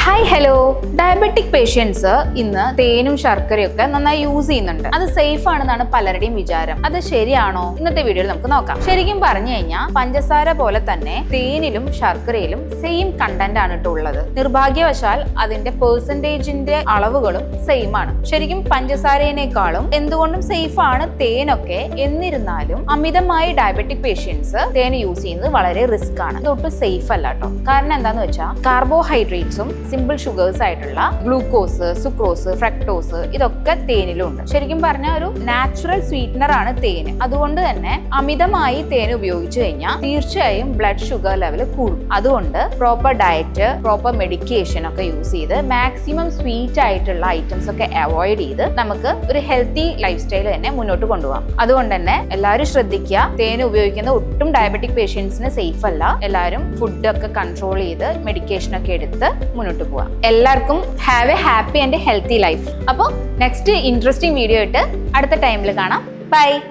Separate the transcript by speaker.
Speaker 1: Hi hello, diabetic patients ഇന്ന് തേനും ശർക്കരയും ഒക്കെ നന്നായി യൂസ് ചെയ്യുന്നുണ്ട്. അത് സേഫ് ആണെന്നാണ് പലരുടെയും വിചാരം. അത് ശരിയാണോ? ഇന്നത്തെ വീഡിയോയിൽ നമുക്ക് നോക്കാം. ശരിക്കും പറഞ്ഞു കഴിഞ്ഞാൽ പഞ്ചസാര പോലെ തന്നെ തേനിലും ശർക്കരയിലും സെയിം കണ്ടന്റ് ആണ് ഉള്ളത്. നിർഭാഗ്യവശാൽ അതിന്റെ പെർസെന്റേജിന്റെ അളവുകളും സെയിം ആണ്. ശരിക്കും പഞ്ചസാരയേക്കാളും എന്തുകൊണ്ടും സേഫ് ആണ് തേനൊക്കെ. എന്നിരുന്നാലും അമിതമായി ഡയബറ്റിക് പേഷ്യൻസ് തേൻ യൂസ് ചെയ്യുന്നത് വളരെ റിസ്ക് ആണ്. ഇതൊട്ടും സേഫ് അല്ല കേട്ടോ. കാരണം എന്താന്ന് വെച്ചാൽ കാർബോഹൈഡ്രേറ്റ്സും സിമ്പിൾ ഷുഗേഴ്സ് ആയിട്ടുള്ള ഗ്ലൂക്കോസ്, സുക്രോസ്, ഫ്രക്ടോസ് ഇതൊക്കെ തേനിലുണ്ട്. ശരിക്കും പറഞ്ഞാൽ ഒരു നാച്ചുറൽ സ്വീറ്റ്നർ ആണ് തേന്. അതുകൊണ്ട് തന്നെ അമിതമായി തേൻ ഉപയോഗിച്ചു കഴിഞ്ഞാൽ തീർച്ചയായും ബ്ലഡ് ഷുഗർ ലെവൽ കൂടും. അതുകൊണ്ട് പ്രോപ്പർ ഡയറ്റ്, പ്രോപ്പർ മെഡിക്കേഷൻ ഒക്കെ യൂസ് ചെയ്ത് മാക്സിമം സ്വീറ്റ് ആയിട്ടുള്ള ഐറ്റംസ് ഒക്കെ അവോയ്ഡ് ചെയ്ത് നമുക്ക് ഒരു ഹെൽത്തി ലൈഫ് സ്റ്റൈൽ തന്നെ മുന്നോട്ട് കൊണ്ടുപോകാം. അതുകൊണ്ട് തന്നെ എല്ലാവരും ശ്രദ്ധിക്കുക, തേൻ ഉപയോഗിക്കുന്ന ഒട്ടും ഡയബറ്റിക് പേഷ്യൻസിന് സേഫ് അല്ല. എല്ലാവരും ഫുഡൊക്കെ കൺട്രോൾ ചെയ്ത് മെഡിക്കേഷൻ ഒക്കെ എടുത്ത് മുന്നോട്ട് പോവാം. എല്ലാവർക്കും have A happy and healthy life. അപ്പോൾ നെക്സ്റ്റ് ഇൻട്രസ്റ്റിംഗ് വീഡിയോ ആയിട്ട് അടുത്ത ടൈമിൽ കാണാം. ബൈ.